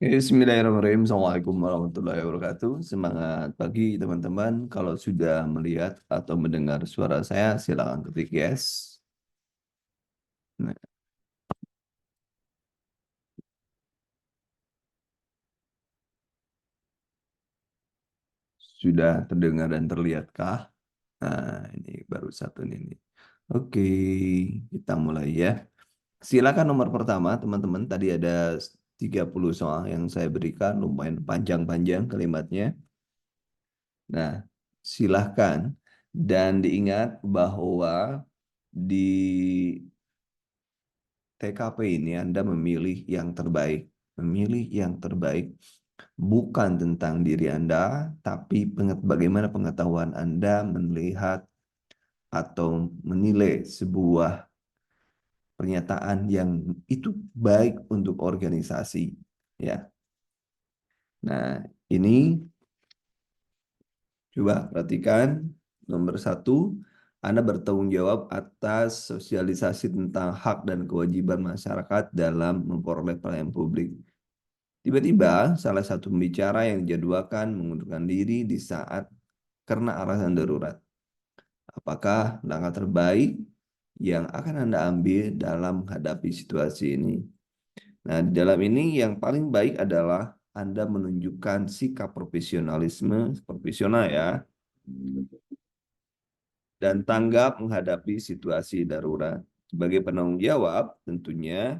Bismillahirrahmanirrahim. Assalamualaikum warahmatullahi wabarakatuh. Semangat pagi teman-teman. Kalau sudah melihat atau mendengar suara saya, silakan ketik yes. Nah, sudah terdengar dan terlihatkah? Nah, ini baru satu ini. Oke, kita mulai ya. Silakan nomor pertama, teman-teman. Tadi ada 30 soal yang saya berikan, lumayan panjang-panjang kalimatnya. Nah, silahkan. Dan diingat bahwa di TKP ini Anda memilih yang terbaik. Memilih yang terbaik bukan tentang diri Anda, tapi bagaimana pengetahuan Anda melihat atau menilai sebuah pernyataan yang itu baik untuk organisasi. Ya, nah ini coba perhatikan nomor satu, Anda bertanggung jawab atas sosialisasi tentang hak dan kewajiban masyarakat dalam memperoleh pelayanan publik. Tiba-tiba, salah satu pembicara yang dijadwalkan mengundurkan diri di saat karena alasan darurat. Apakah langkah terbaik yang akan Anda ambil dalam menghadapi situasi ini? Nah, di dalam ini yang paling baik adalah Anda menunjukkan sikap profesional ya, dan tanggap menghadapi situasi darurat. Sebagai penanggung jawab, tentunya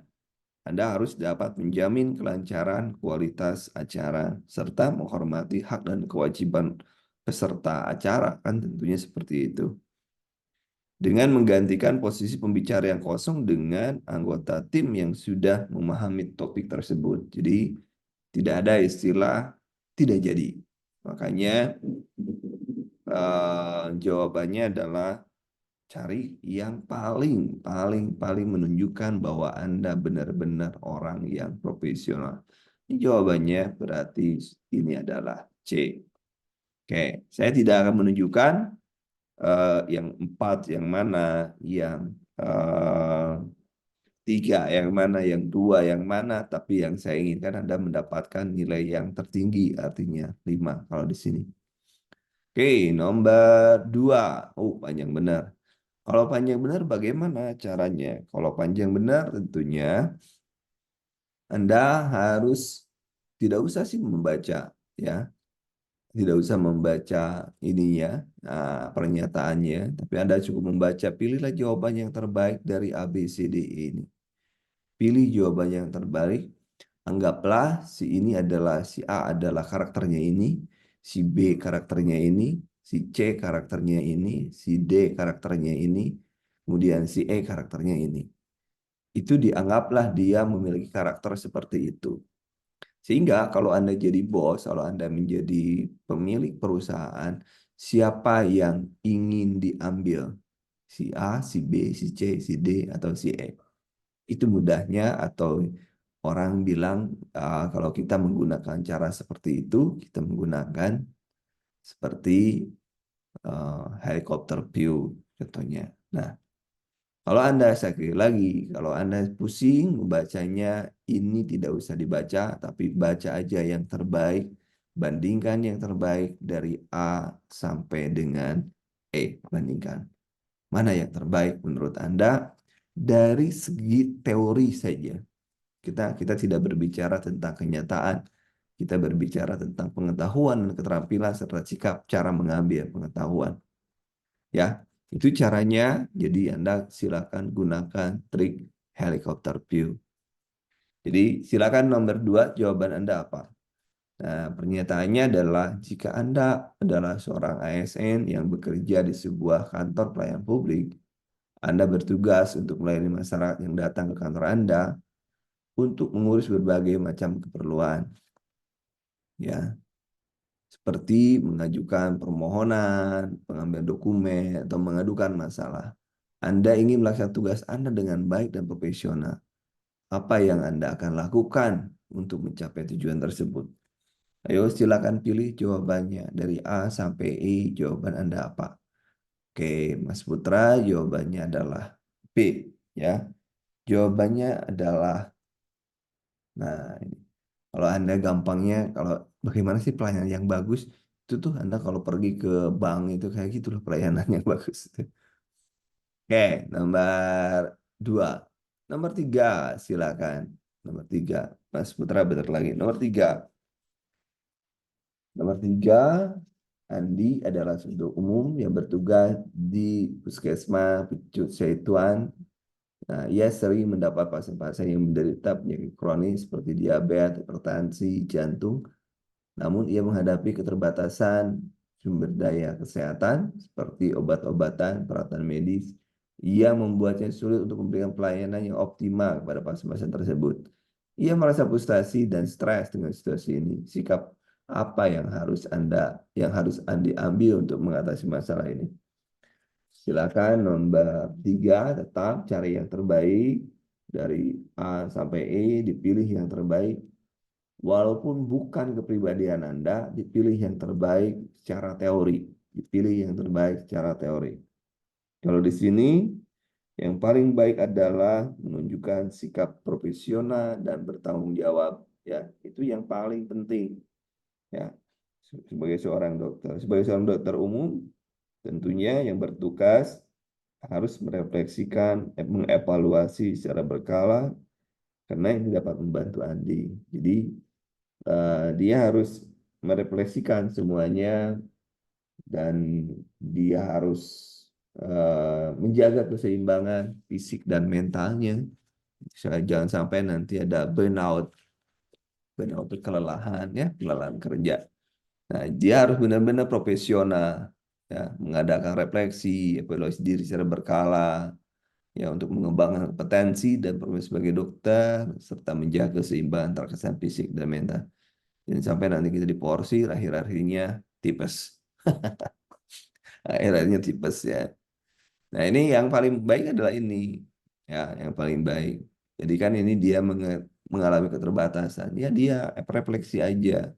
Anda harus dapat menjamin kelancaran kualitas acara serta menghormati hak dan kewajiban peserta acara, kan tentunya seperti itu. Dengan menggantikan posisi pembicara yang kosong dengan anggota tim yang sudah memahami topik tersebut. Jadi tidak ada istilah tidak jadi. Makanya jawabannya adalah cari yang paling menunjukkan bahwa Anda benar-benar orang yang profesional. Ini jawabannya berarti ini adalah C. Oke, saya tidak akan menunjukkan yang empat, yang mana, yang tiga, yang mana, yang dua, yang mana. Tapi yang saya inginkan Anda mendapatkan nilai yang tertinggi, artinya 5 kalau di sini. Oke, nomor 2. Oh, panjang benar. Kalau panjang benar bagaimana caranya? Kalau panjang benar tentunya Anda harus tidak usah sih membaca ya, tidak usah membaca ininya pernyataannya, tapi Anda cukup membaca, pilihlah jawaban yang terbaik dari A B C D E ini. Pilih jawaban yang terbaik. Anggaplah si A adalah karakternya ini, si B karakternya ini, si C karakternya ini, si D karakternya ini, kemudian si E karakternya ini. Itu dianggaplah dia memiliki karakter seperti itu. Sehingga kalau Anda jadi bos, kalau Anda menjadi pemilik perusahaan, siapa yang ingin diambil? Si A, si B, si C, si D, atau si E. Itu mudahnya, atau orang bilang kalau kita menggunakan cara seperti itu, kita menggunakan seperti helikopter view contohnya. Nah, kalau Anda sekali lagi, kalau Anda pusing membacanya, ini tidak usah dibaca, tapi baca aja yang terbaik, bandingkan yang terbaik dari A sampai dengan E, bandingkan. Mana yang terbaik menurut Anda dari segi teori saja. Kita tidak berbicara tentang kenyataan, kita berbicara tentang pengetahuan dan keterampilan serta sikap cara mengambil pengetahuan. Ya, itu caranya. Jadi Anda silakan gunakan trik helicopter view. Jadi silakan nomor 2, jawaban Anda apa? Nah, pernyataannya adalah jika Anda adalah seorang ASN yang bekerja di sebuah kantor pelayanan publik, Anda bertugas untuk melayani masyarakat yang datang ke kantor Anda untuk mengurus berbagai macam keperluan. Ya, seperti mengajukan permohonan, pengambilan dokumen, atau mengadukan masalah. Anda ingin melaksanakan tugas Anda dengan baik dan profesional. Apa yang Anda akan lakukan untuk mencapai tujuan tersebut? Ayo silakan pilih jawabannya. Dari A sampai I, jawaban Anda apa? Oke, Mas Putra, jawabannya adalah B. Ya, jawabannya adalah, nah ini. Kalau Anda gampangnya, kalau bagaimana sih pelayanan yang bagus? Itu tuh Anda kalau pergi ke bank itu kayak gitulah pelayanan yang bagus. Oke, nomor 2. Nomor 3, silakan. Nomor 3, Mas Putra benar lagi. Nomor tiga, Andi adalah subdok umum yang bertugas di Puskesmas Pucuk Seituan. Nah, ia sering mendapat pasien-pasien yang menderita penyakit kronis seperti diabetes, hipertensi, jantung. Namun ia menghadapi keterbatasan sumber daya kesehatan seperti obat-obatan, peralatan medis. Ia membuatnya sulit untuk memberikan pelayanan yang optimal kepada pasien-pasien tersebut. Ia merasa frustasi dan stres dengan situasi ini. Sikap apa yang harus Andi ambil untuk mengatasi masalah ini? Silakan nomor 3, tetap cari yang terbaik dari A sampai E, dipilih yang terbaik. Walaupun bukan kepribadian Anda, dipilih yang terbaik secara teori. Dipilih yang terbaik secara teori. Kalau di sini, yang paling baik adalah menunjukkan sikap profesional dan bertanggung jawab. Ya, itu yang paling penting. Ya, sebagai seorang dokter umum, tentunya yang bertugas harus merefleksikan, mengevaluasi secara berkala, karena ini dapat membantu Andi. Jadi dia harus merefleksikan semuanya dan dia harus menjaga keseimbangan fisik dan mentalnya. Jangan sampai nanti ada burnout itu kelelahan ya, kelelahan kerja. Nah, dia harus benar-benar profesional ya, mengadakan refleksi, evaluasi diri secara berkala ya untuk mengembangkan kompetensi dan profesi sebagai dokter serta menjaga keseimbangan antara kesehatan fisik dan mental. Jangan sampai nanti kita diporsi akhir-akhirnya tipes. Akhir-akhirnya tipes ya. Nah, ini yang paling baik adalah ini. Ya, yang paling baik. Jadi kan ini dia mengalami keterbatasan. Ya dia refleksi aja.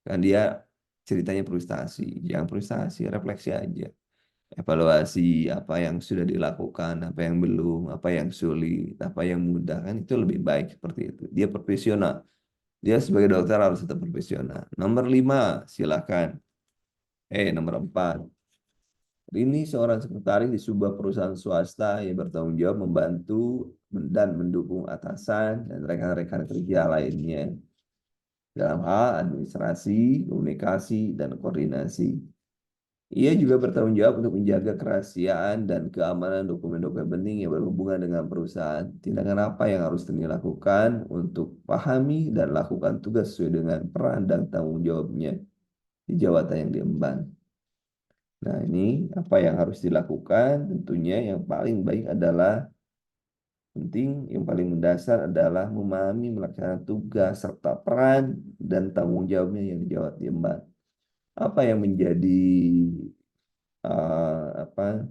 Kan dia ceritanya frustasi. Jangan frustasi, refleksi aja. Evaluasi apa yang sudah dilakukan, apa yang belum, apa yang sulit, apa yang mudah. Kan itu lebih baik seperti itu. Dia profesional. Dia sebagai dokter harus tetap profesional. Nomor 5, silakan. Nomor 4. Ini seorang sekretaris di sebuah perusahaan swasta yang bertanggung jawab membantu dan mendukung atasan dan rekan-rekan kerja lainnya dalam hal administrasi, komunikasi, dan koordinasi. Ia juga bertanggung jawab untuk menjaga kerahasiaan dan keamanan dokumen-dokumen penting yang berhubungan dengan perusahaan. Tindakan apa yang harus dilakukan untuk pahami dan lakukan tugas sesuai dengan peran dan tanggung jawabnya di jabatan yang diemban. Nah, ini apa yang harus dilakukan? Tentunya yang paling baik adalah yang paling mendasar adalah memahami melaksanakan tugas serta peran dan tanggung jawabnya yang dijawab diemban. Apa yang menjadi apa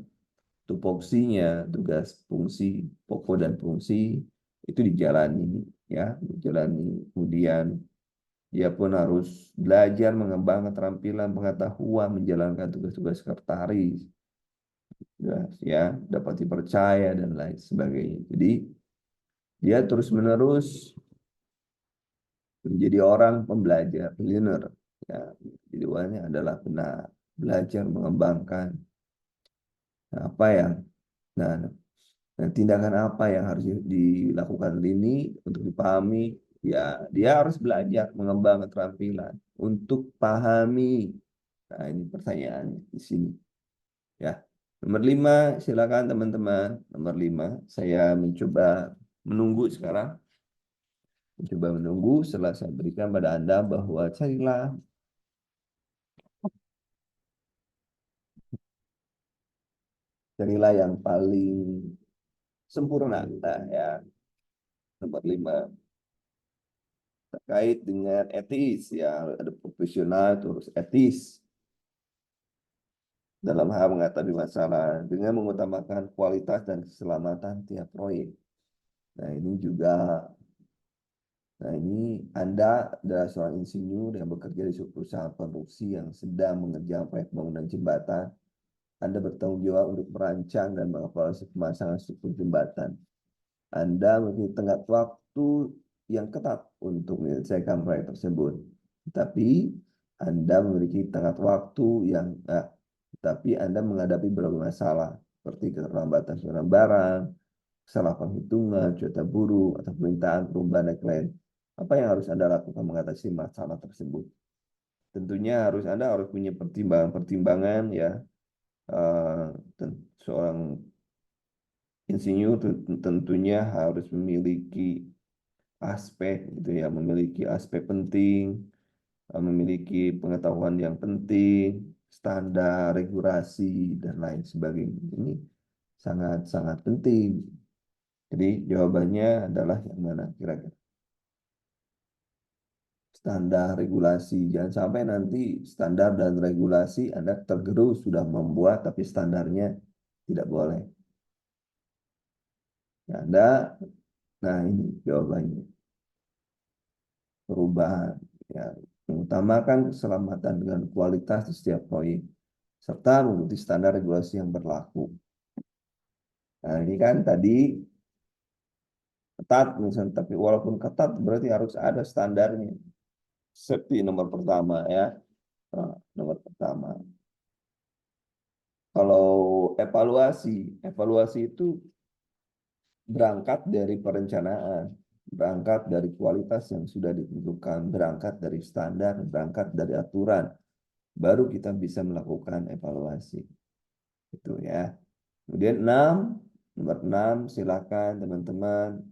tupoksinya, tugas fungsi pokok dan fungsi itu dijalani ya, dijalani. Kemudian dia pun harus belajar mengembangkan keterampilan pengetahuan menjalankan tugas-tugas sekretaris ya, dapat dipercaya dan lain sebagainya. Jadi dia terus-menerus menjadi orang pembelajar, learner. Ya, jadi awalnya adalah benar belajar mengembangkan apa yang nah, nah, tindakan apa yang harus dilakukan ini untuk dipahami. Ya, dia harus belajar mengembangkan keterampilan untuk pahami. Nah, ini pertanyaannya di sini. Ya, nomor 5, silakan teman-teman. Nomor 5, saya menunggu sekarang. Mencoba menunggu setelah saya berikan pada Anda bahwa carilah yang paling sempurna. Nah, ya, nomor 5 terkait dengan etis ya, ada profesional terus etis dalam hal menghadapi masalah dengan mengutamakan kualitas dan keselamatan tiap proyek. Nah, ini juga, nah ini Anda adalah seorang insinyur yang bekerja di sebuah perusahaan produksi yang sedang mengerjakan proyek bangunan jembatan. Anda bertanggung jawab untuk merancang dan mengevaluasi pemasangan struktur jembatan. Anda memiliki tenggat waktu yang ketat untuk menyelesaikan proyek tersebut. Tapi Anda memiliki tenggat waktu yang tapi Anda menghadapi beberapa masalah seperti keterlambatan pengirim barang, salah penghitungan, cuaca buruk, atau permintaan perubahan dan lain. Apa yang harus Anda lakukan mengatasi masalah tersebut? Tentunya Anda harus punya pertimbangan-pertimbangan ya. Seorang insinyur tentunya harus memiliki aspek gitu ya, memiliki aspek penting, memiliki pengetahuan yang penting, standar, regulasi dan lain sebagainya. Ini sangat-sangat penting. Jadi jawabannya adalah yang mana kira-kira? Standar regulasi. Jangan sampai nanti standar dan regulasi Anda tergerus sudah membuat tapi standarnya tidak boleh. Ya, nah ini jawabannya. Perubahan. Ya, mengutamakan keselamatan dengan kualitas di setiap proyek, serta mengikuti standar regulasi yang berlaku. Nah, ini kan tadi ketat, misalnya, tapi walaupun ketat berarti harus ada standarnya. Seperti nomor pertama ya. Nah, nomor pertama. Kalau evaluasi itu berangkat dari perencanaan, berangkat dari kualitas yang sudah ditentukan, berangkat dari standar, berangkat dari aturan, baru kita bisa melakukan evaluasi. Itu ya. Kemudian nomor 6 silakan teman-teman.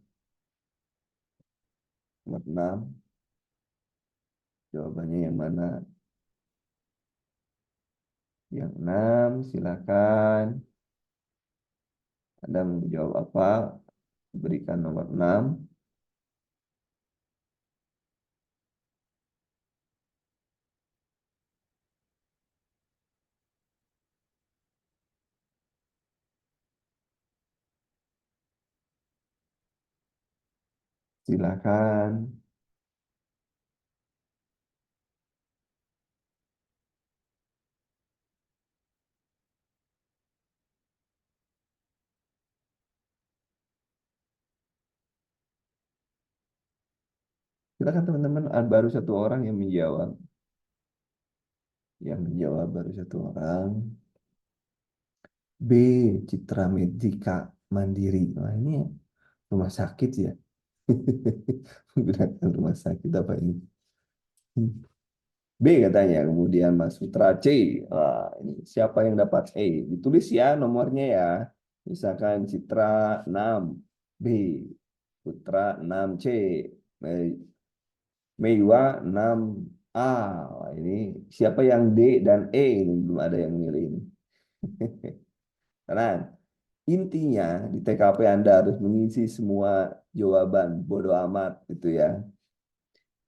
Nomor 6 jawabannya yang mana? Yang 6 silakan. Anda mau jawab apa? Berikan nomor 6. Silakan. Silakan teman-teman. Baru satu orang yang menjawab. Yang menjawab baru satu orang. B. Citra Medika Mandiri. Wah, ini rumah sakit ya. Menggunakan rumah sakit apa ini? B katanya. Kemudian Mas Putra C. Wah, ini siapa yang dapat E? Ditulis ya nomornya ya. Misalkan Citra 6 B. Putra 6 C. Meiwa 6 A. Wah, ini siapa yang D dan E? Ini belum ada yang milih ini. Karena intinya di TKP Anda harus mengisi semua jawaban bodoh amat gitu ya.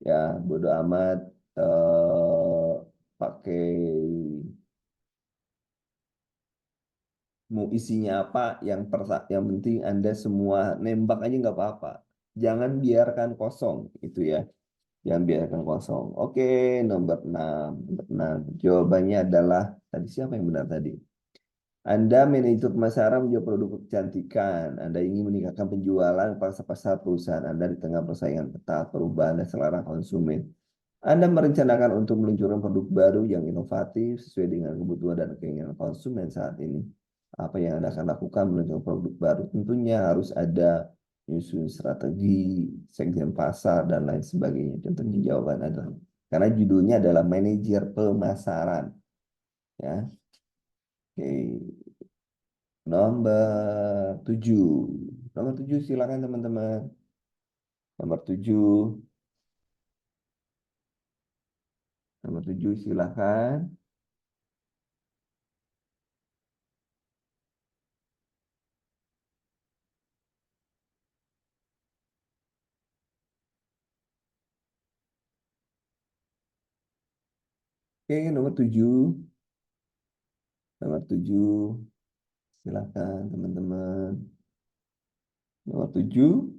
Ya, bodoh amat pakai mau isinya apa yang penting Anda semua nembak aja nggak apa-apa. Jangan biarkan kosong itu ya. Jangan biarkan kosong. Oke, nomor 6. Nomor 6. Jawabannya adalah tadi siapa yang benar tadi? Anda manajer pemasaran menjual produk kecantikan. Anda ingin meningkatkan penjualan pasar perusahaan Anda di tengah persaingan ketat, perubahan dan selera konsumen. Anda merencanakan untuk meluncurkan produk baru yang inovatif sesuai dengan kebutuhan dan keinginan konsumen saat ini. Apa yang Anda akan lakukan meluncurkan produk baru? Tentunya harus ada nyusun strategi, segmen pasar, dan lain sebagainya. Tentunya jawaban adalah karena judulnya adalah manajer pemasaran. Ya, oke. Nomor 7. Nomor 7 silakan teman-teman. Nomor 7. Nomor 7 silakan. Oke, nomor 7. Nomor 7. Silakan teman-teman. Nomor 7.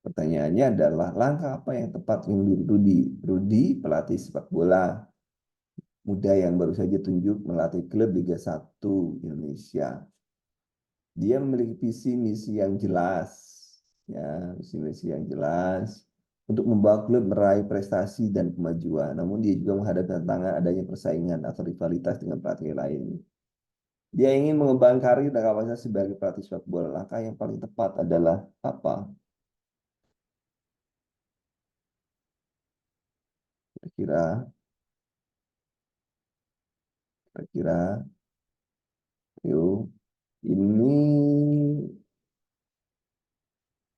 Pertanyaannya adalah langkah apa yang tepat untuk Rudi? Rudi, pelatih sepak bola muda yang baru saja tunjuk melatih klub Liga 1 Indonesia. Dia memiliki visi misi yang jelas, ya, visi misi yang jelas untuk membawa klub meraih prestasi dan kemajuan. Namun dia juga menghadapi tantangan adanya persaingan atau rivalitas dengan pelatih lain. Dia ingin mengembangkan karir dan kapasitas sebagai pelatih sepak bola. Langkah yang paling tepat adalah apa? Kira-kira, kira-kira, yuk. Ini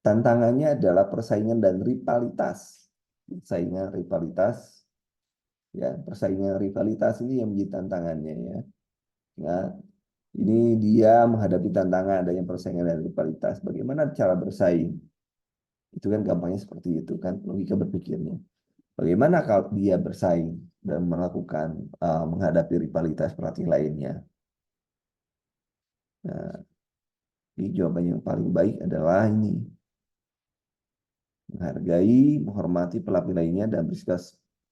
tantangannya adalah persaingan dan rivalitas. Persaingan rivalitas, ya, persaingan rivalitas ini yang menjadi tantangannya, ya. Ya, ini dia menghadapi tantangan adanya persaingan dan rivalitas. Bagaimana cara bersaing? Itu kan gampangnya seperti itu kan logika berpikirnya. Bagaimana kalau dia bersaing dan melakukan menghadapi rivalitas pelatih lainnya? Nah, ini jawaban yang paling baik adalah ini. Menghargai, menghormati pelatih lainnya dan bersikap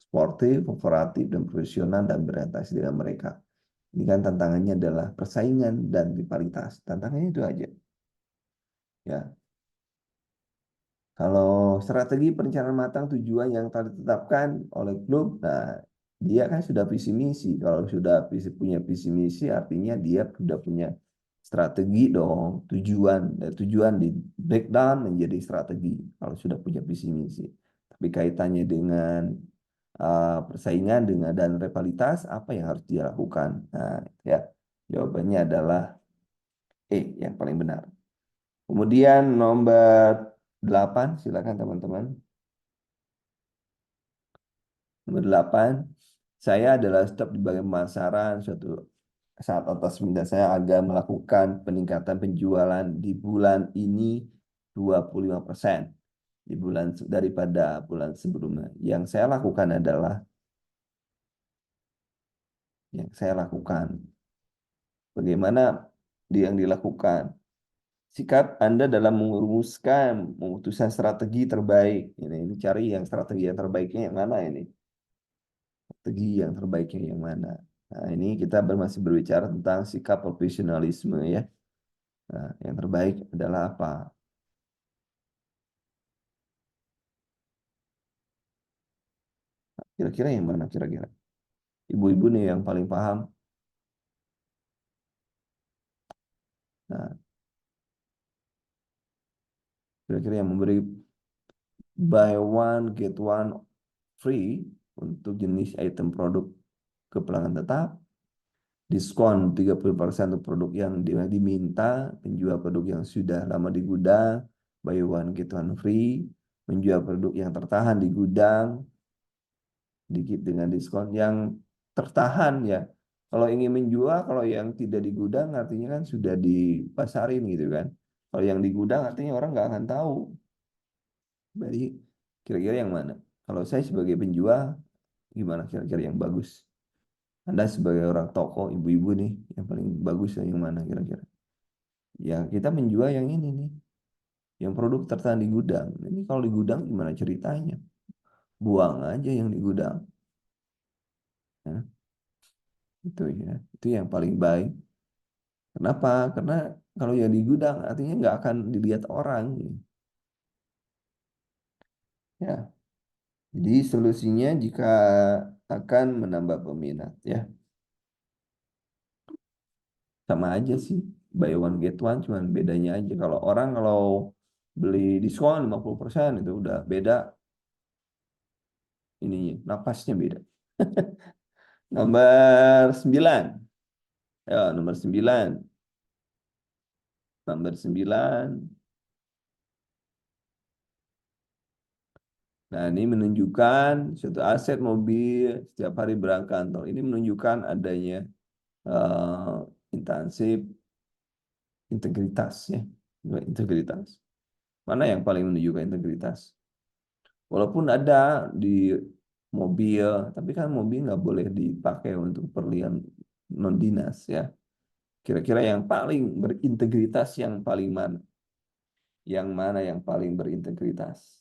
sportif, kooperatif, dan profesional dan berinteraksi dengan mereka. Ini kan tantangannya adalah persaingan dan rivalitas. Tantangannya itu aja. Ya, kalau strategi perencanaan matang tujuan yang telah ditetapkan oleh klub, nah dia kan sudah visi misi. Kalau sudah punya visi misi, artinya dia sudah punya strategi dong, tujuan. Dan tujuan di breakdown menjadi strategi. Kalau sudah punya visi misi. Tapi kaitannya dengan persaingan dengan dan rivalitas, apa yang harus dia lakukan? Nah, ya jawabannya adalah yang paling benar. Kemudian nomor 8, silakan teman-teman. Nomor 8, saya adalah staf di bagian pemasaran. Suatu saat atas minta saya agar melakukan peningkatan penjualan di bulan ini 25% di bulan daripada bulan sebelumnya. Yang saya lakukan. Bagaimana yang dilakukan? Sikap Anda dalam memutuskan strategi terbaik. Ini cari yang strategi yang terbaiknya yang mana ini? Strategi yang terbaiknya yang mana? Nah, ini kita masih berbicara tentang sikap profesionalisme, ya. Nah, yang terbaik adalah apa? Kira-kira yang mana kira-kira? Ibu-ibu nih yang paling paham. Nah, kira-kira yang memberi buy one get one free untuk jenis item produk ke pelanggan tetap, diskon 30% untuk produk yang diminta, penjual produk yang sudah lama di gudang, buy one get one free, menjual produk yang tertahan di gudang, dikit dengan diskon yang tertahan, ya. Kalau ingin menjual, kalau yang tidak di gudang artinya kan sudah dipasarin gitu kan. Kalau yang di gudang artinya orang nggak akan tahu. Jadi kira-kira yang mana? Kalau saya sebagai penjual, gimana kira-kira yang bagus? Anda sebagai orang toko, ibu-ibu nih, yang paling bagus yang mana kira-kira? Ya kita menjual yang ini nih, yang produk tertahan di gudang. Ini kalau di gudang gimana ceritanya? Buang aja yang di gudang. Ya, itu ya, itu yang paling baik. Kenapa? Karena kalau yang di gudang artinya nggak akan dilihat orang. Ya, jadi solusinya jika akan menambah peminat, ya sama aja sih. Buy one get one, cuman bedanya aja. Kalau beli diskon 50% itu udah beda ininya, napasnya beda. Nomor 9. Ya, nomor 9. Nomor 9. Nah, ini menunjukkan suatu aset mobil setiap hari berangkat kantor. Ini menunjukkan adanya eh, intensif integritas, ya. Integritas. Mana yang paling menunjukkan integritas? Walaupun ada di mobil, tapi kan mobil nggak boleh dipakai untuk keperluan non dinas, ya. Kira-kira yang paling berintegritas yang paling mana? Yang mana yang paling berintegritas?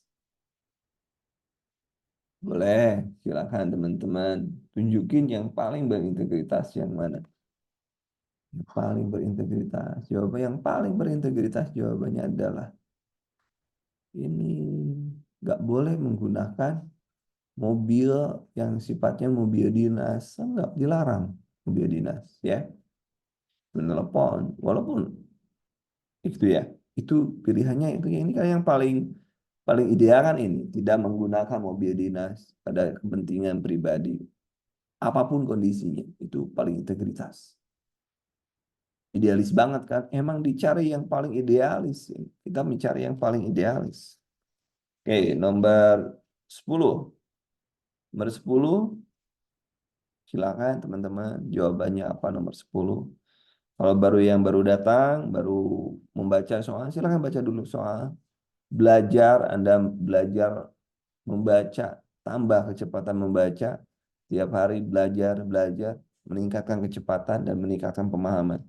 Boleh, silakan teman-teman tunjukin yang paling berintegritas yang mana. Yang paling berintegritas. Jawaban yang paling berintegritas jawabannya adalah ini nggak boleh menggunakan mobil yang sifatnya mobil dinas. Nggak dilarang mobil dinas ya. Menelepon. Walaupun itu ya. Itu pilihannya itu ini kan yang paling paling ideal kan ini. Tidak menggunakan mobil dinas pada kepentingan pribadi. Apapun kondisinya. Itu paling integritas. Idealis banget kan. Emang dicari yang paling idealis. Kita mencari yang paling idealis. Oke, nomor 10. Nomor 10, silakan teman-teman. Jawabannya apa nomor 10? Kalau baru yang baru datang, baru membaca soal, silakan baca dulu soal. Belajar, Anda belajar membaca, tambah kecepatan membaca. Tiap hari belajar, belajar, meningkatkan kecepatan dan meningkatkan pemahaman.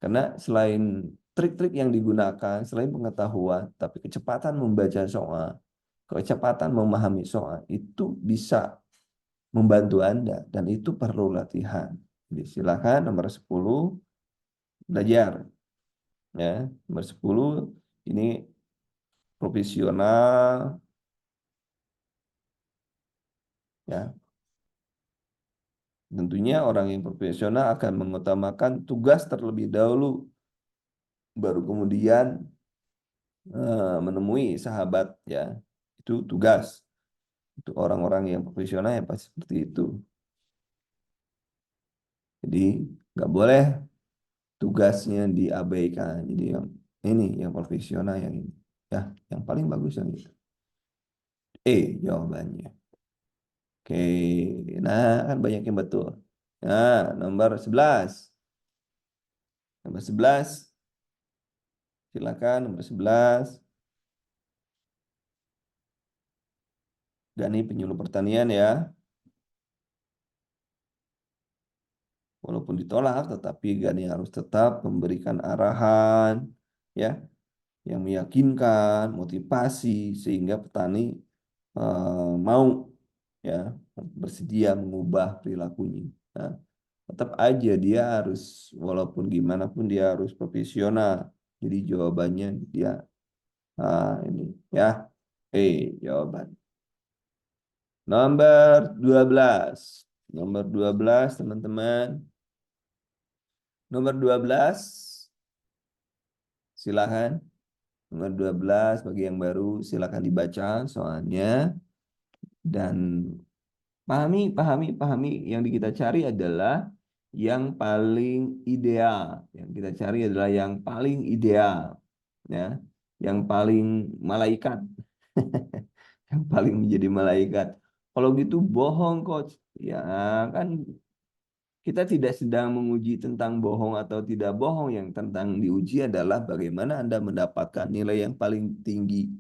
Karena selain trik-trik yang digunakan, selain pengetahuan, tapi kecepatan membaca soal, kecepatan memahami soal, itu bisa membantu Anda. Dan itu perlu latihan. Jadi silakan nomor 10, belajar. Ya, nomor 10, ini profesional. Ya, tentunya orang yang profesional akan mengutamakan tugas terlebih dahulu, baru kemudian menemui sahabat ya. Itu tugas. Untuk orang-orang yang profesional ya pasti seperti itu. Jadi nggak boleh tugasnya diabaikan. Jadi yang ini yang profesional yang ini. Ya, yang paling bagus yang itu. Jawabannya. Oke, nah kan banyak yang betul. Nah, nomor 11. Nomor 11, silakan nomor 11. Gani penyuluh pertanian ya. Walaupun ditolak, tetapi Gani harus tetap memberikan arahan ya yang meyakinkan, motivasi sehingga petani mau ya bersedia mengubah perilakunya. Nah, tetap aja dia harus walaupun gimana pun dia harus profesional. Jadi jawabannya dia ini ya. Jawaban. Nomor 12. Nomor 12 teman-teman. Nomor 12 silakan. Nomor 12 bagi yang baru silakan dibaca soalnya dan pahami yang kita cari adalah yang paling ideal. Yang kita cari adalah yang paling ideal ya. Yang paling malaikat. Yang paling menjadi malaikat. Kalau gitu bohong coach. Ya kan kita tidak sedang menguji tentang bohong atau tidak bohong. Yang tentang diuji adalah bagaimana Anda mendapatkan nilai yang paling tinggi.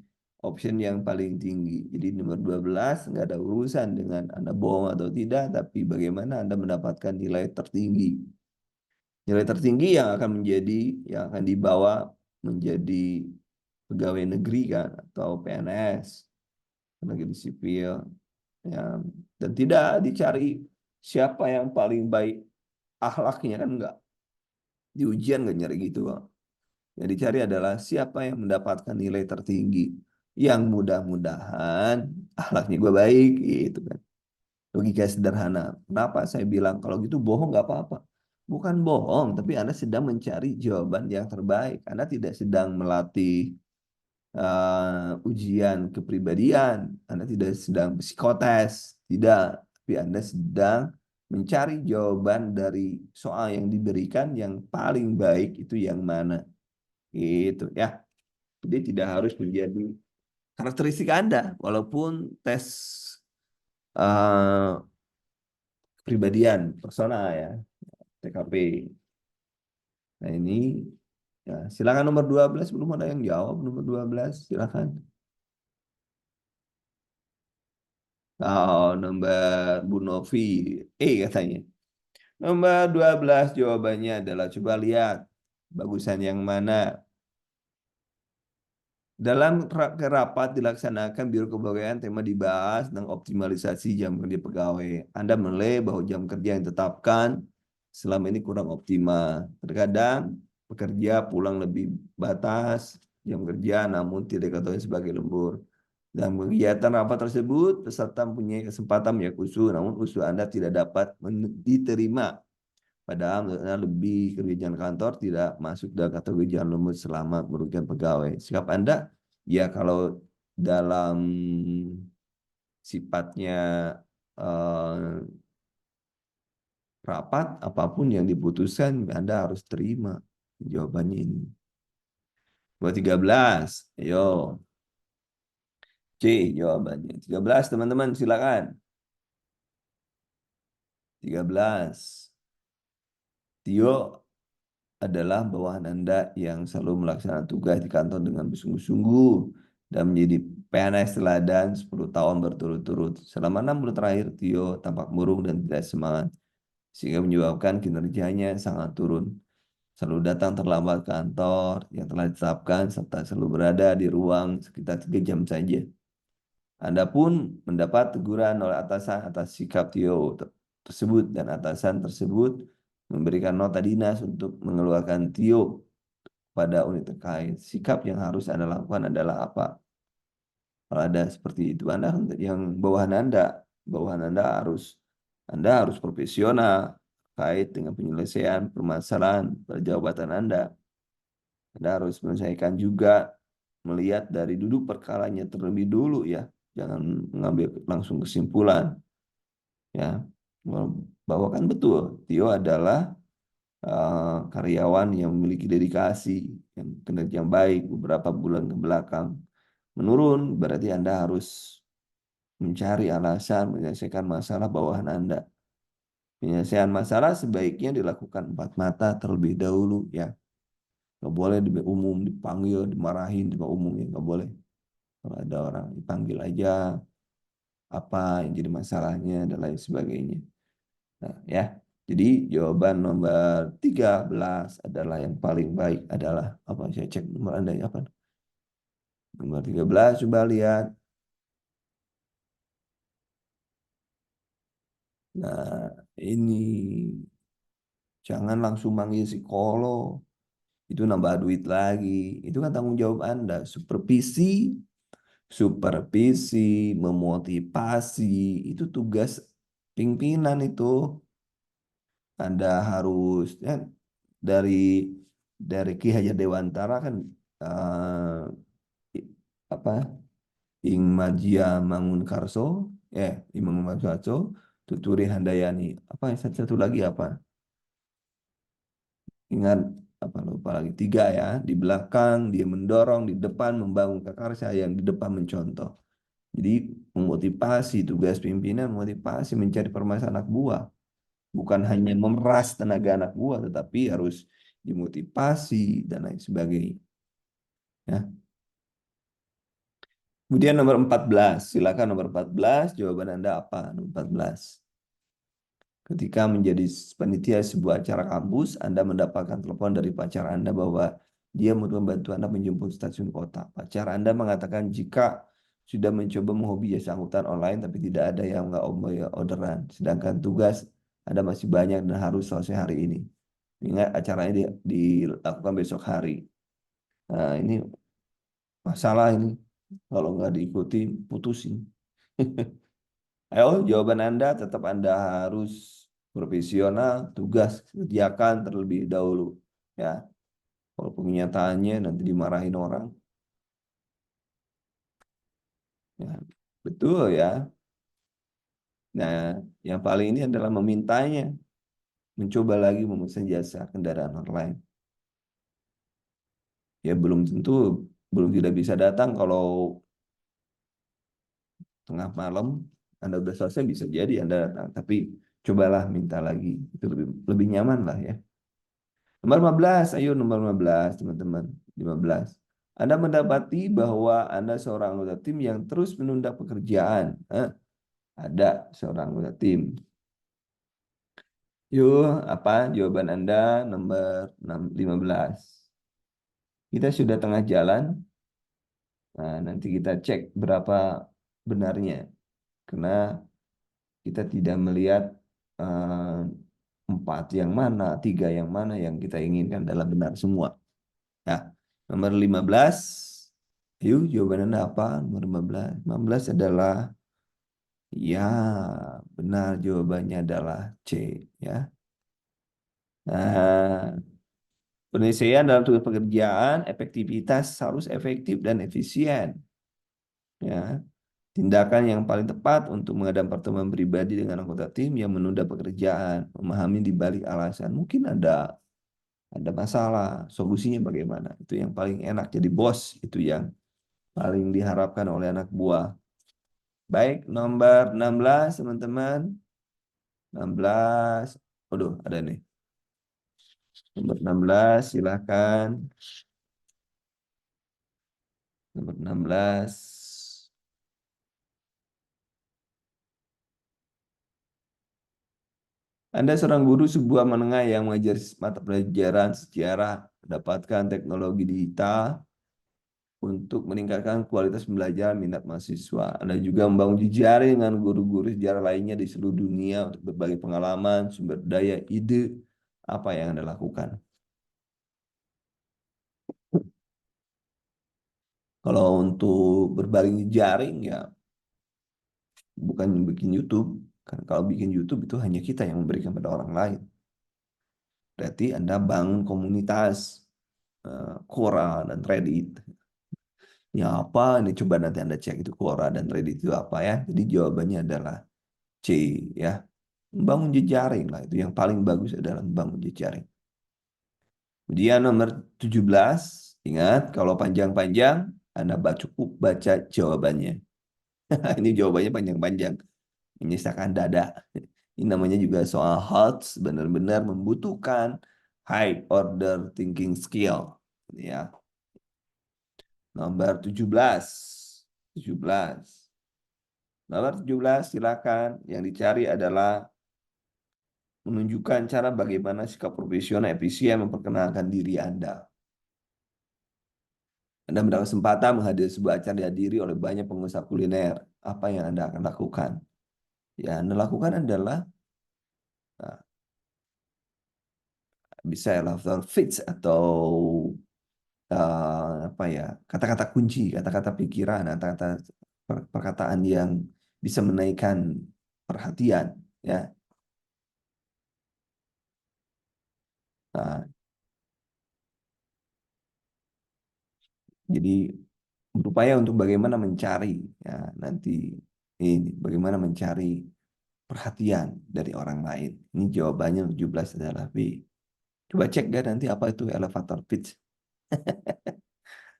Option yang paling tinggi. Jadi nomor 12 nggak ada urusan dengan Anda bohong atau tidak, tapi bagaimana Anda mendapatkan nilai tertinggi. Nilai tertinggi yang akan menjadi, yang akan dibawa menjadi pegawai negeri kan, atau PNS, negeri sipil. Ya, dan tidak dicari siapa yang paling baik akhlaknya kan enggak. Di ujian nggak nyari gitu, Bang. Yang dicari adalah siapa yang mendapatkan nilai tertinggi. Yang mudah-mudahan akhlaknya gue baik gitu kan. Logika sederhana. Kenapa saya bilang kalau gitu bohong nggak apa-apa. Bukan bohong, tapi Anda sedang mencari jawaban yang terbaik. Anda tidak sedang melatih ujian kepribadian. Anda tidak sedang psikotes. Tidak. Tapi Anda sedang mencari jawaban dari soal yang diberikan yang paling baik itu yang mana. Gitu ya. Jadi tidak harus menjadi karakteristik Anda. Walaupun tes uh, kepribadian, persona ya. TKP. Nah ini ya, silakan nomor 12 belum ada yang jawab nomor 12 silakan. Oh, nomor Bu Novi. Katanya. Nomor 12 jawabannya adalah coba lihat bagusan yang mana. Dalam rapat dilaksanakan Biro Kepegawaian tema dibahas tentang optimalisasi jam kerja pegawai. Anda menilai bahwa jam kerja yang ditetapkan selama ini kurang optimal. Terkadang pekerja pulang lebih batas jam kerja namun tidak diketahui sebagai lembur. Dalam kegiatan rapat tersebut, peserta mempunyai kesempatan menjawab usul, namun usul Anda tidak dapat diterima. Padahal menurut Anda lebih kerjaan kantor tidak masuk dalam kategori jalan lembur selama merugikan pegawai. Sikap Anda, ya kalau dalam sifatnya eh, rapat, apapun yang diputuskan, Anda harus terima. Jawabannya ini. Buat 13. Ayo. C jawabannya. 13 teman-teman silakan. 13. Tio adalah bawahan Anda yang selalu melaksanakan tugas di kantor dengan bersungguh-sungguh dan menjadi PNS teladan 10 tahun berturut-turut. Selama 6 bulan terakhir, Tio tampak murung dan tidak semangat, sehingga menyebabkan kinerjanya sangat turun. Selalu datang terlambat ke kantor yang telah ditetapkan, serta selalu berada di ruang sekitar 3 jam saja. Anda pun mendapat teguran oleh atasan atas sikap Tio tersebut, dan atasan tersebut memberikan nota dinas untuk mengeluarkan Tio pada unit terkait. Sikap yang harus Anda lakukan adalah apa? Kalau ada seperti itu, Anda yang Anda harus profesional terkait dengan penyelesaian permasalahan pada jabatan Anda. Anda harus menyelesaikan juga melihat dari duduk perkaranya terlebih dulu ya. Jangan mengambil langsung kesimpulan ya. Bahwa kan betul Tio adalah karyawan yang memiliki dedikasi, yang kinerja yang baik beberapa bulan ke belakang menurun, berarti Anda harus mencari alasan menyelesaikan masalah bawahan Anda. Penyelesaian masalah sebaiknya dilakukan empat mata terlebih dahulu ya. Nggak boleh di umum dipanggil, dimarahin di umum ya, nggak boleh. Kalau ada orang dipanggil aja apa yang jadi masalahnya dan lain sebagainya. Nah, ya. Jadi jawaban nomor 13 adalah yang paling baik adalah apa? Saya cek nomor Anda apa? Nomor 13 coba lihat. Nah, ini jangan langsung manggil psikolog. Itu nambah duit lagi. Itu kan tanggung jawab Anda. Supervisi, memotivasi, itu tugas pimpinan itu. Anda harus ya, dari Ki Hajar Dewantara kan apa Ing Majia Mangunkarso Ing Mangunkarso Tuturi Handayani apa yang satu lagi apa ingat apa lupa lagi tiga ya di belakang dia mendorong di depan membangun prakarsa yang di depan mencontoh. Jadi memotivasi tugas pimpinan memotivasi mencari permasalahan anak buah bukan hanya memeras tenaga anak buah tetapi harus dimotivasi dan lain sebagainya ya. Kemudian nomor 14, silakan nomor 14, jawaban Anda apa? Nomor 14. Ketika menjadi panitia sebuah acara kampus, Anda mendapatkan telepon dari pacar Anda bahwa dia mau membantu Anda menjemput stasiun kota. Pacar Anda mengatakan jika sudah mencoba menghobi jasa angkutan online tapi tidak ada yang nggak orderan. Sedangkan tugas Anda masih banyak dan harus selesai hari ini. Ingat acaranya dilakukan besok hari. Nah, ini masalah ini. Kalau nggak diikuti, putusin. Ayo, jawaban Anda tetap Anda harus profesional, tugas kerjakan terlebih dahulu. Ya, kalau kenyataannya nanti dimarahin orang. Ya, betul ya. Nah, yang paling ini adalah memintanya, mencoba lagi memesan jasa kendaraan online. Ya, belum tidak bisa datang kalau tengah malam Anda udah selesai bisa jadi Anda datang. Tapi cobalah minta lagi. Itu lebih nyaman lah ya. Nomor 15, ayo nomor 15 teman-teman. 15. Anda mendapati bahwa Anda seorang anggota tim yang terus menunda pekerjaan. Ada seorang anggota tim. Yuk, apa jawaban Anda nomor 15. Kita sudah tengah jalan. Nah, nanti kita cek berapa benarnya. Karena kita tidak melihat eh, 4 yang mana, 3 yang mana yang kita inginkan adalah benar semua. Nah, nomor 15. Yuk, jawaban Anda apa? Nomor 15. 15 adalah ya, benar jawabannya adalah C, ya. Nah, penyelesaian dalam tugas pekerjaan, efektivitas harus efektif dan efisien. Ya, tindakan yang paling tepat untuk mengadakan pertemuan pribadi dengan anggota tim yang menunda pekerjaan, memahami di balik alasan. Mungkin ada masalah, solusinya bagaimana. Itu yang paling enak jadi bos, itu yang paling diharapkan oleh anak buah. Baik, nomor 16 teman-teman. 16. Waduh, ada nih. Nomor 16, silakan. Nomor 16. Anda seorang guru sebuah menengah yang mengajar mata pelajaran sejarah, mendapatkan teknologi digital untuk meningkatkan kualitas pembelajaran minat mahasiswa. Anda juga membangun jejaring dengan guru-guru sejarah lainnya di seluruh dunia untuk berbagi pengalaman, sumber daya, ide, apa yang Anda lakukan. Kalau untuk berbagi jejaring ya bukan bikin YouTube. Kan kalau bikin YouTube itu hanya kita yang memberikan pada orang lain. Berarti Anda bangun komunitas Quora dan Reddit. Ya apa? Ini coba nanti Anda cek itu Quora dan Reddit itu apa ya. Jadi jawabannya adalah C, ya. Membangun jejaring lah. Itu yang paling bagus adalah membangun jejaring. Kemudian nomor 17. Ingat kalau panjang-panjang Anda cukup baca jawabannya. Ini jawabannya panjang-panjang. Menyisakan dada. Ini namanya juga soal HOTS, benar-benar membutuhkan high order thinking skill. Ya, nomor 17. 17. Nomor 17, silakan. Yang dicari adalah menunjukkan cara bagaimana sikap profesional efisien memperkenalkan diri Anda. Anda mendapat kesempatan menghadiri sebuah acara dihadiri oleh banyak pengusaha kuliner. Apa yang Anda akan lakukan? Ya, Anda lakukan adalah nah, bisa laughter fits atau apa ya, kata-kata kunci, kata-kata pikiran, kata-kata perkataan yang bisa menaikkan perhatian, ya. Nah, jadi berupaya untuk bagaimana mencari ya nanti ini bagaimana mencari perhatian dari orang lain. Ini jawabannya 17 adalah B. Coba cek deh nanti apa itu elevator pitch.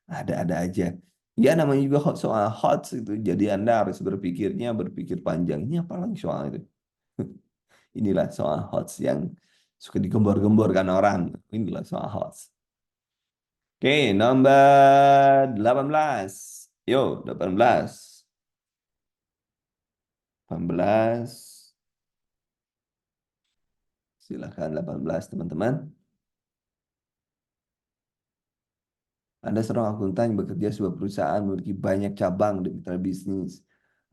Ada-ada aja. Ya namanya juga soal hot itu. Jadi Anda harus berpikir panjang. Ini apa lagi soal itu? Inilah soal HOTS yang suka digembor-gemborkan orang. Inilah soal HOTS. Oke, nomor 18. Yo, 18. 18. Silakan 18, teman-teman. Anda seorang akuntan yang bekerja di sebuah perusahaan memiliki banyak cabang dan mitra bisnis.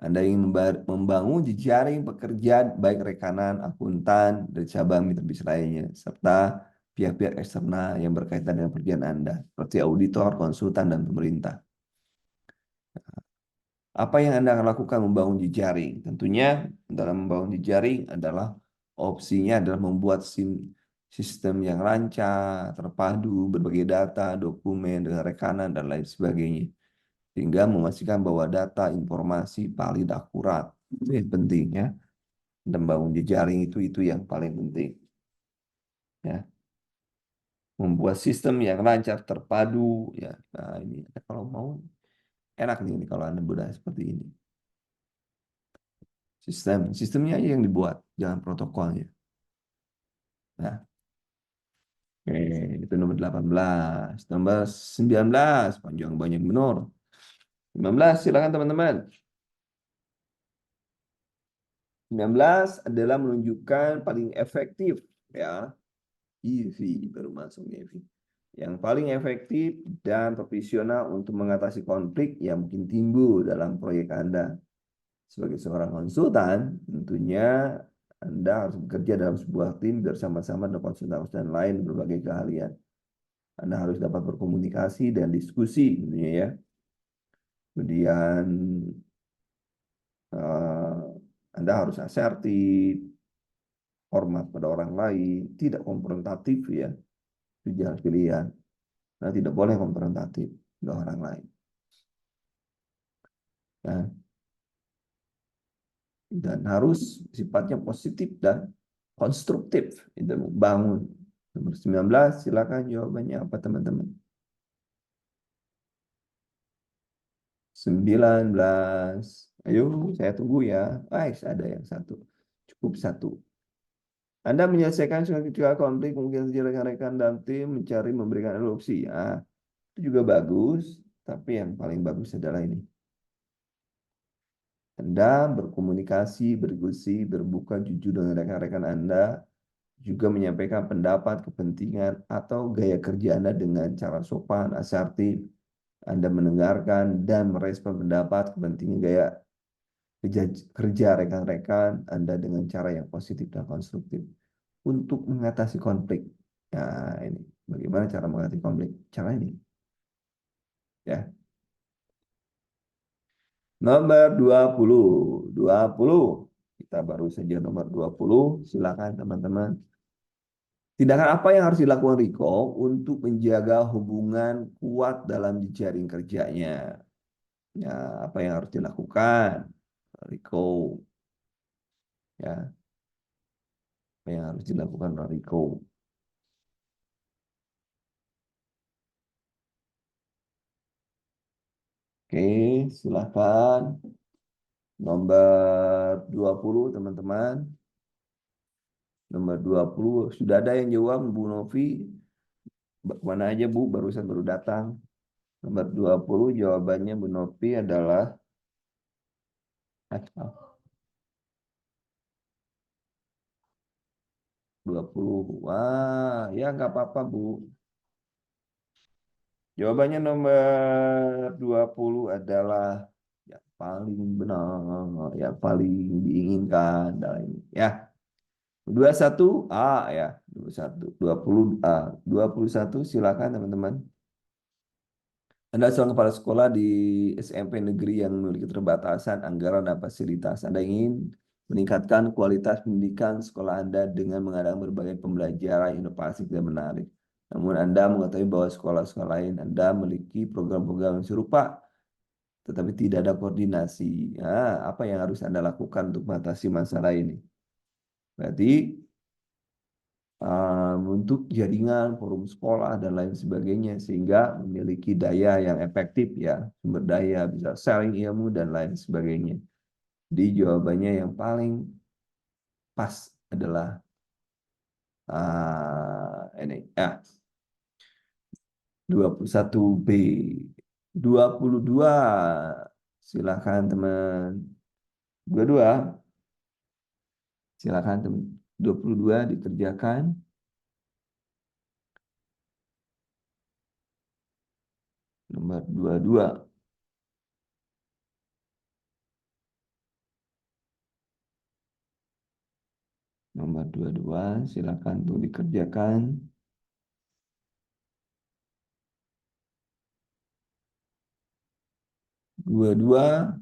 Anda ingin membangun jejaring pekerja baik rekanan, akuntan, dan cabang mitra bisnis lainnya, serta pihak-pihak eksternal yang berkaitan dengan pekerjaan Anda, seperti auditor, konsultan, dan pemerintah. Apa yang Anda akan lakukan membangun jejaring? Tentunya dalam membangun jejaring adalah opsinya adalah membuat sistem yang lancar, terpadu, berbagai data, dokumen, dengan rekanan, dan lain sebagainya. Sehingga memastikan bahwa data, informasi valid, akurat. Itu yang penting ya. Dan membangun jejaring itu yang paling penting. Ya. Membuat sistem yang lancar, terpadu. Ya. Nah, ini kalau mau enak nih kalau Anda mudah seperti ini. Sistemnya aja yang dibuat, jangan protokolnya. Nah, oke, itu nomor 18. Nomor 19, panjang banyak benar. 19, silakan teman-teman. 19 adalah menunjukkan paling efektif ya. EV baru masuk EV. Yang paling efektif dan profesional untuk mengatasi konflik yang mungkin timbul dalam proyek Anda. Sebagai seorang konsultan, tentunya Anda harus bekerja dalam sebuah tim bersama-sama dengan konsultan lain berbagai keahlian. Anda harus dapat berkomunikasi dan diskusi, tentunya ya. Kemudian eh, Anda harus asertif, hormat pada orang lain, tidak konfrontatif ya. Itu jalan pilihan. Nah, tidak boleh konfrontatif pada orang lain. Ya. Dan harus sifatnya positif dan konstruktif. Itu bangun. Nomor 19, silakan jawabannya apa teman-teman? 19. Ayo, saya tunggu ya. Ada yang satu. Cukup satu. Anda menyelesaikan segala konflik mungkin saja rekan-rekan dalam tim mencari memberikan solusi. Ya, itu juga bagus, tapi yang paling bagus adalah ini. Anda berkomunikasi, berdiskusi, berbuka jujur dengan rekan-rekan Anda, juga menyampaikan pendapat, kepentingan, atau gaya kerja Anda dengan cara sopan, asertif. Anda mendengarkan dan merespon pendapat, kepentingan, gaya kerja rekan-rekan Anda dengan cara yang positif dan konstruktif untuk mengatasi konflik. Nah, ini bagaimana cara mengatasi konflik? Cara ini, ya. Nomor 20. 20. Kita baru saja nomor 20. Silakan teman-teman. Tindakan apa yang harus dilakukan Riko untuk menjaga hubungan kuat dalam jejaring kerjanya? Ya, apa yang harus dilakukan Riko? Ya, apa yang harus dilakukan Riko? Oke, silakan. Nomor 20 teman-teman. Nomor 20 sudah ada yang jawab Bu Novi. Mana aja Bu, barusan baru datang. Nomor 20 jawabannya Bu Novi adalah 20. Wah, ya nggak apa-apa Bu. Jawabannya nomor 20 adalah yang paling benar, yang paling diinginkan dalam ini. Ya, 21 A ya, 21, 20 A, 21 silakan teman-teman. Anda seorang kepala sekolah di SMP negeri yang memiliki keterbatasan anggaran dan fasilitas. Anda ingin meningkatkan kualitas pendidikan sekolah Anda dengan mengadakan berbagai pembelajaran inovasi dan menarik. Namun Anda mengetahui bahwa sekolah-sekolah lain Anda memiliki program-program yang serupa, tetapi tidak ada koordinasi. Nah, apa yang harus Anda lakukan untuk mengatasi masalah ini? Berarti untuk jaringan, forum sekolah, dan lain sebagainya, sehingga memiliki daya yang efektif ya, sumber daya, bisa sharing ilmu, dan lain sebagainya. Di jawabannya yang paling pas adalah ini ya, 21B. 22, silakan teman. 22, silakan teman. 22 dikerjakan. Nomor 22. Nomor 22, silakan tuh dikerjakan. 22,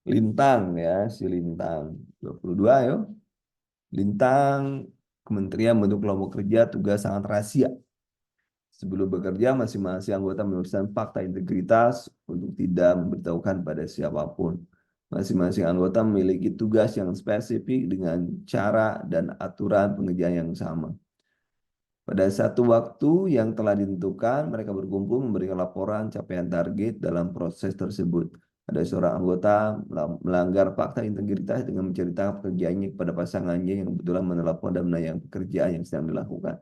Lintang ya, si Lintang. 22 yo. Lintang, Kementerian bentuk kelompok kerja tugas sangat rahasia. Sebelum bekerja, masing-masing anggota menuliskan fakta integritas untuk tidak memberitahukan pada siapapun. Masing-masing anggota memiliki tugas yang spesifik dengan cara dan aturan pengerjaan yang sama. Pada satu waktu yang telah ditentukan, mereka berkumpul memberikan laporan capaian target dalam proses tersebut. Ada seorang anggota melanggar fakta integritas dengan menceritakan pekerjaannya kepada pasangannya yang kebetulan menelepon dan menanyakan pekerjaan yang sedang dilakukan.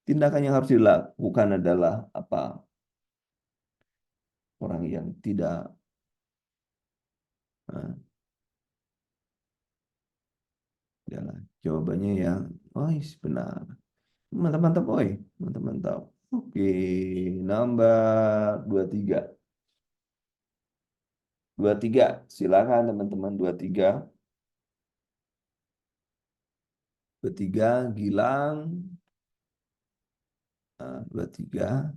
Tindakan yang harus dilakukan adalah apa? Orang yang tidak nah, adalah jawabannya yang benar. Mantap-mantap, mantap-mantap. Oke, nomor 23. 23. Silakan teman-teman 23. 23 Gilang. 23.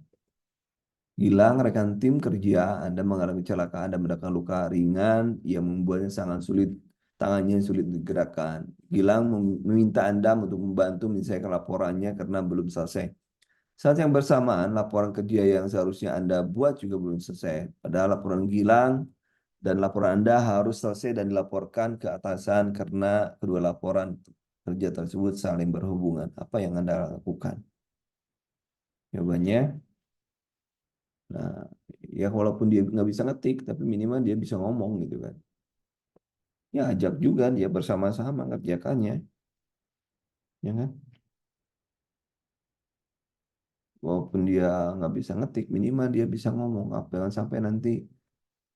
Gilang, rekan tim kerja Anda mengalami kecelakaan dan mendapatkan luka ringan yang membuatnya sangat sulit, tangannya sulit digerakkan. Gilang meminta Anda untuk membantu menyelesaikan laporannya karena belum selesai. Saat yang bersamaan, laporan kerja yang seharusnya Anda buat juga belum selesai. Padahal laporan Gilang dan laporan Anda harus selesai dan dilaporkan ke atasan karena kedua laporan kerja tersebut saling berhubungan. Apa yang Anda lakukan? Jawabannya, nah, ya walaupun dia nggak bisa ngetik, tapi minimal dia bisa ngomong gitu kan. Ya ajak juga dia bersama-sama ngerjakannya, ya kan? Walaupun dia nggak bisa ngetik, minimal dia bisa ngomong. Apa jangan sampai nanti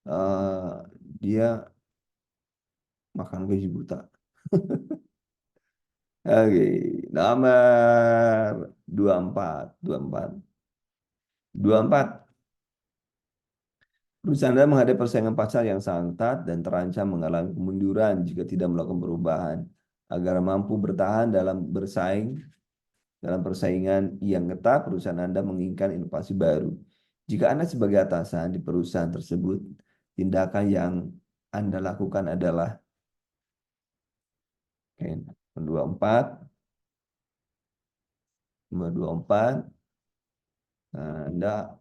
eh, dia makan gaji buta. Oke, nomor 24, 24, 24. Perusahaan Anda menghadapi persaingan pasar yang sangat ketat dan terancam mengalami kemunduran jika tidak melakukan perubahan. Agar mampu bertahan dalam persaingan yang ketat, perusahaan Anda menginginkan inovasi baru. Jika Anda sebagai atasan di perusahaan tersebut, tindakan yang Anda lakukan adalah, oke, nomor 24, nomor 24, nah, Anda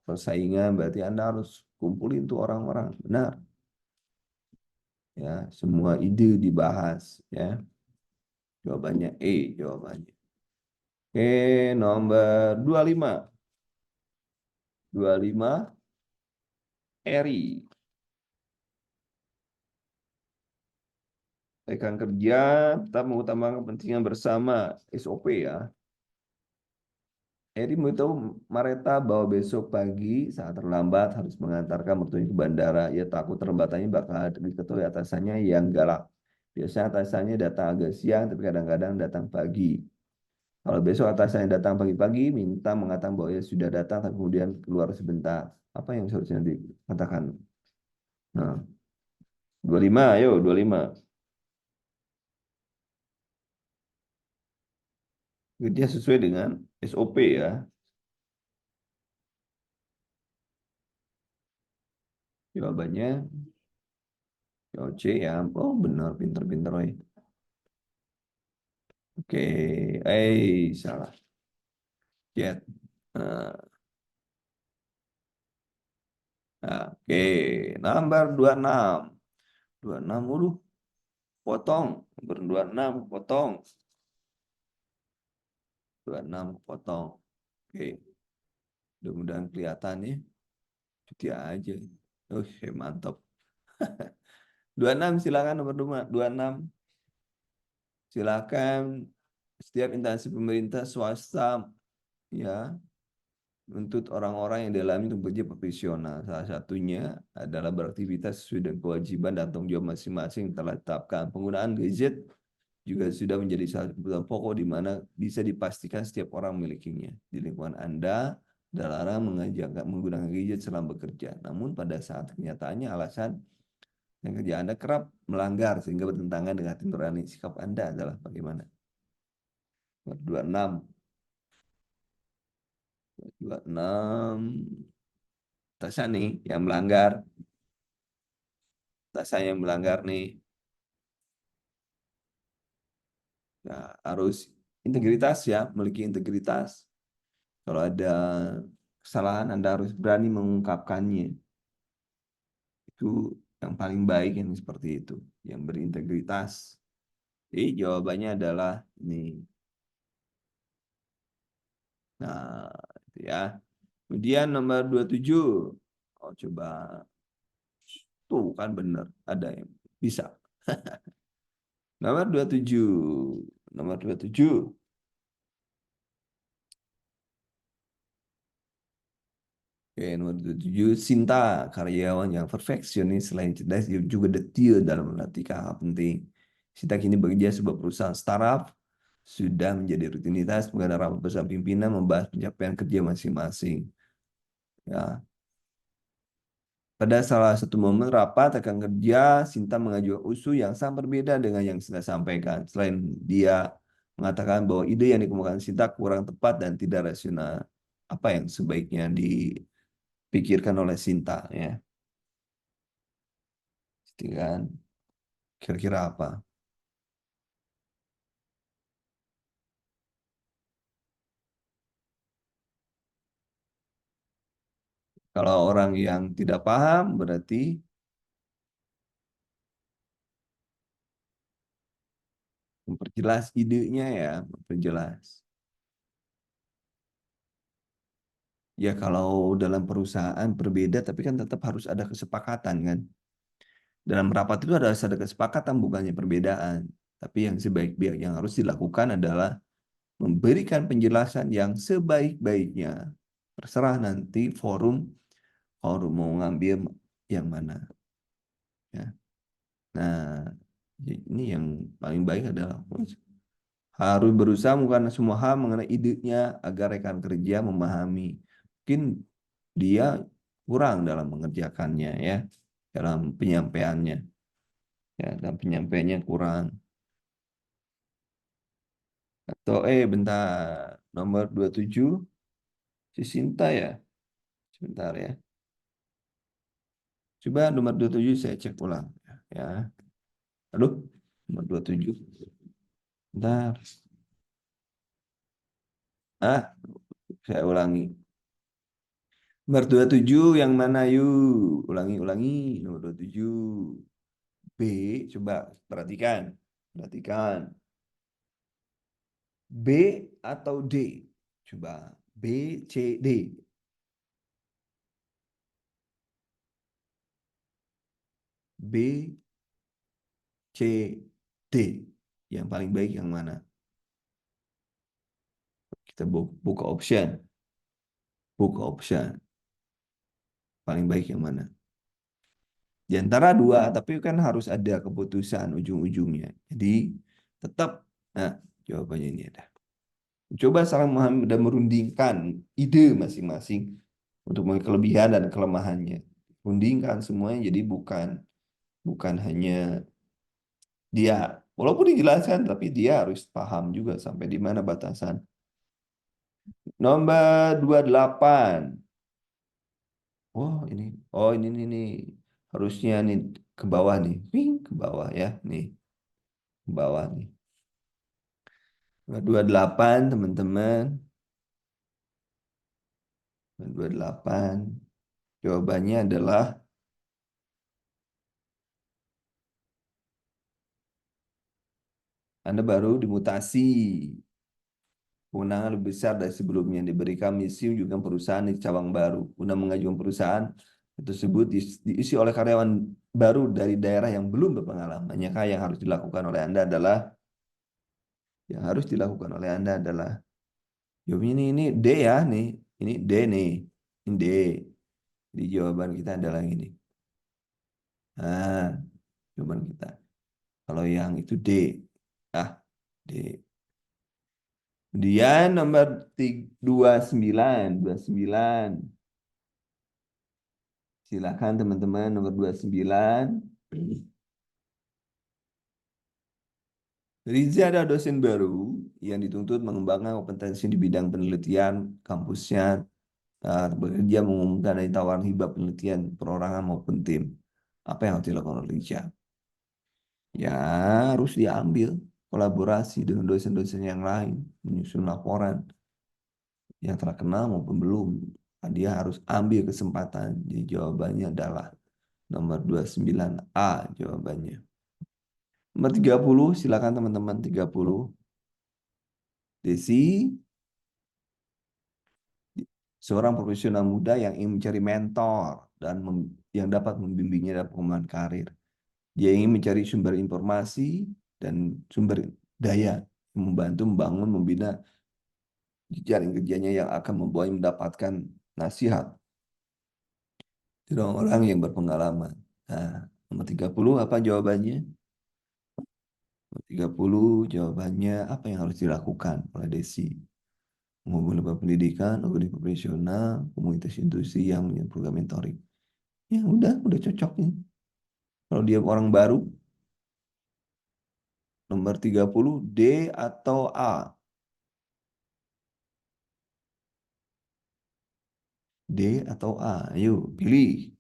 persaingan berarti Anda harus kumpulin tuh orang-orang. Benar, ya, semua ide dibahas, ya. Jawabannya E, jawabannya. Oke, nomor 25. 25, Eri. Rekan kerja tetap mengutamakan kepentingan bersama, SOP ya. Eri memberitahu Mareta bahwa besok pagi saat terlambat harus mengantarkan mertuanya ke bandara. Ia takut terlambatannya bakal diketahui atasannya yang galak. Biasanya atasannya datang agak siang, tapi kadang-kadang datang pagi. Kalau besok atasannya datang pagi-pagi, minta mengatakan bahwa ia sudah datang, tapi kemudian keluar sebentar. Apa yang seharusnya dikatakan? Nah, 25, ayo 25. Dia sesuai dengan SOP ya. Jawabannya C ya. Oh benar, pinter-pinter. Oi. Oke, salah. Jet. Nah, oke, nomor 26. 26, waduh, potong. Nomor 26, potong. 26, potong. Oke, mudah-mudahan kelihatan ya. Cuti aja. Mantap. 26, silakan nomor 26. Silakan setiap instansi pemerintah swasta ya untuk orang-orang yang dalamnya itu bekerja profesional. Salah satunya adalah beraktivitas sesuai dengan kewajiban dan tanggung jawab masing-masing yang telah ditetapkan. Penggunaan gadget juga sudah menjadi salah satu kebutuhan pokok di mana bisa dipastikan setiap orang memilikinya. Di lingkungan Anda, dilarang menggunakan gadget selama bekerja. Namun pada saat kenyataannya alasan yang kerja Anda kerap melanggar sehingga bertentangan dengan hati nurani. Sikap Anda adalah bagaimana? 26. 26. Tasnya nih yang melanggar. Tasnya yang melanggar nih. Nah, harus integritas ya, memiliki integritas. Kalau ada kesalahan, Anda harus berani mengungkapkannya. Itu yang paling baik yang seperti itu, yang berintegritas. Jadi jawabannya adalah ini. Nah, itu ya. Kemudian nomor 27. Oh, coba. Tuh kan benar, ada yang bisa. Nomor 27. Nomor 27. Oke, nomor 7, Sinta, karyawan yang perfeksionis selain cerdas, dia juga detail dalam melatih hal penting. Sinta kini bekerja di sebuah perusahaan startup, sudah menjadi rutinitas mengadakan rapat bersama pimpinan membahas pencapaian kerja masing-masing. Ya, Pada salah satu momen rapat rekan kerja, Sinta mengajukan usul yang sangat berbeda dengan yang Sinta sampaikan. Selain dia mengatakan bahwa ide yang dikemukakan Sinta kurang tepat dan tidak rasional, apa yang sebaiknya dipikirkan oleh Sinta ya? Gitu kan? Kira-kira apa? Kalau orang yang tidak paham berarti memperjelas idenya ya, memperjelas. Ya kalau dalam perusahaan berbeda tapi kan tetap harus ada kesepakatan kan. Dalam rapat itu harus ada kesepakatan bukannya perbedaan. Tapi yang sebaik-baik yang harus dilakukan adalah memberikan penjelasan yang sebaik-baiknya. Terserah nanti forum forum mau ngambil yang mana ya. Nah, ini yang paling baik adalah harus berusaha bukan semua hal mengenai idenya agar rekan kerja memahami. Mungkin dia kurang dalam mengerjakannya ya, dalam penyampaiannya. Ya, dalam penyampaiannya kurang. Atau bentar, nomor 27 si Sinta ya. Sebentar ya. Coba nomor 27 saya cek ulang ya. Aduh, nomor 27. Bentar. Ah, saya ulangi. Nomor 27 yang mana yuk? Ulangi nomor 27. B, coba perhatikan. Perhatikan. B atau D? Coba. B, C, D. B, C, D. Yang paling baik yang mana? Kita buka option. Buka option. Paling baik yang mana? Di antara dua, tapi kan harus ada keputusan ujung-ujungnya. Jadi tetap, nah jawabannya ini ada. Coba saling memahami dan merundingkan ide masing-masing untuk mengetahui kelebihan dan kelemahannya. Rundingkan semuanya jadi bukan bukan hanya dia. Walaupun dijelaskan, tapi dia harus paham juga sampai di mana batasan. Nomor 28. Oh, ini. Harusnya nih ke bawah nih. Wing, ke bawah ya. Nih, ke bawah nih. Nomor 28, teman-teman. Nomor 28. Jawabannya adalah Anda baru dimutasi. Kewenangan lebih besar dari sebelumnya diberikan misi juga perusahaan di cabang baru. Guna mengajukan perusahaan tersebut diisi oleh karyawan baru dari daerah yang belum berpengalaman. Maka yang harus dilakukan oleh Anda adalah jawab ini D ya nih. Ini D nih. Ini D. Di jawaban kita adalah ini. Nah, jawaban kita. Kalau yang itu D. Ah, D. Kemudian nomor 29, 29. Silakan teman-teman nomor 29. Riza adalah dosen baru yang dituntut mengembangkan kompetensi di bidang penelitian kampusnya, bekerja mengumumkan dari tawaran hibah penelitian perorangan maupun tim. Apa yang harus dilakukan oleh Riza? Ya harus diambil kolaborasi dengan dosen-dosen yang lain, menyusun laporan yang terkenal maupun belum. Dia harus ambil kesempatan. Jadi jawabannya adalah nomor 29A jawabannya. Nomor 30, silakan teman-teman 30. Desi, seorang profesional muda yang ingin mencari mentor dan yang dapat membimbingnya dalam pengembangan karir. Dia ingin mencari sumber informasi dan sumber daya yang membantu membangun, membina jaring kerjanya yang akan membuatnya mendapatkan nasihat dari orang yang berpengalaman. Nah, nomor 30 apa jawabannya? Nomor 30 jawabannya apa yang harus dilakukan oleh Desi? Menghubungi lembaga pendidikan, organisasi profesional, komunitas industri yang punya program mentoring. Ya udah cocok ini. Kalau dia orang baru, nomor 30 D atau A? D atau A? Ayo, pilih.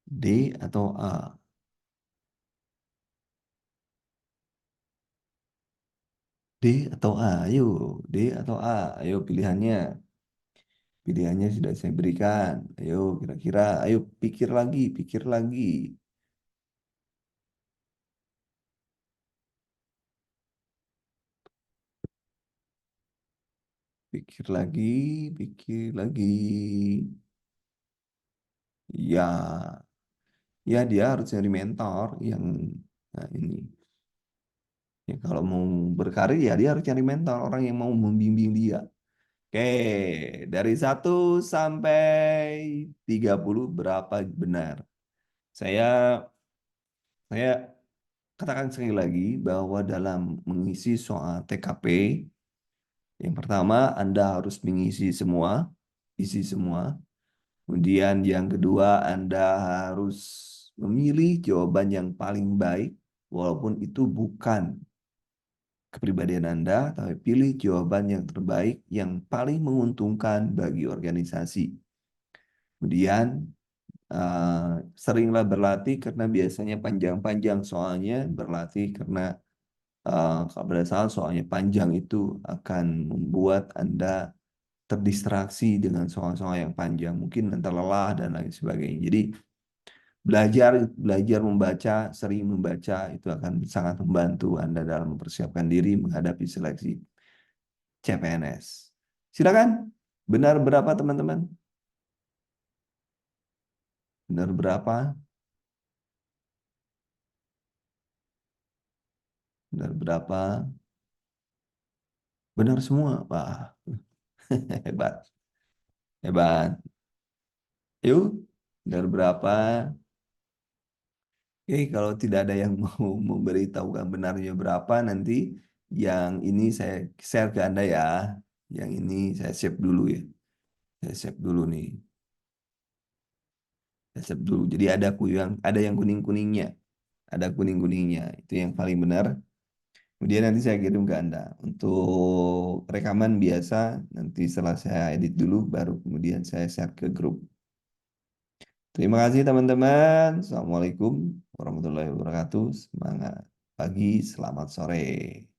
D atau A? D atau A? Ayo, D atau A? Ayo pilihannya. Pilihannya sudah saya berikan. Ayo, kira-kira. Ayo, pikir lagi, pikir lagi. Pikir lagi, pikir lagi. Ya, ya dia harus cari mentor yang nah ini. Ya, kalau mau berkarir ya dia harus cari mentor, orang yang mau membimbing dia. Oke, dari 1 sampai 30 berapa benar? Saya saya katakan sekali lagi bahwa dalam mengisi soal TKP, yang pertama Anda harus mengisi semua, isi semua. Kemudian yang kedua Anda harus memilih jawaban yang paling baik, walaupun itu bukan kepribadian Anda, tapi pilih jawaban yang terbaik yang paling menguntungkan bagi organisasi. Kemudian seringlah berlatih karena biasanya panjang-panjang soalnya, berlatih karena kalau pada saat soalnya panjang itu akan membuat Anda terdistraksi dengan soal-soal yang panjang, mungkin Anda lelah dan lain sebagainya. Jadi belajar belajar membaca, sering membaca itu akan sangat membantu Anda dalam mempersiapkan diri menghadapi seleksi CPNS. Silakan. Benar berapa teman-teman? Benar berapa? Benar berapa? Benar semua. Wah, hebat. Hebat. Yuk, benar berapa? Oke, kalau tidak ada yang mau memberitahukan benarnya berapa, nanti yang ini saya share ke Anda ya. Yang ini saya save dulu ya. Saya save dulu nih. Saya save dulu. Jadi ada yang kuning-kuningnya. Ada kuning-kuningnya. Itu yang paling benar. Kemudian nanti saya kirim ke Anda. Untuk rekaman biasa, nanti setelah saya edit dulu, baru kemudian saya share ke grup. Terima kasih teman-teman. Assalamualaikum warahmatullahi wabarakatuh. Semangat pagi, selamat sore.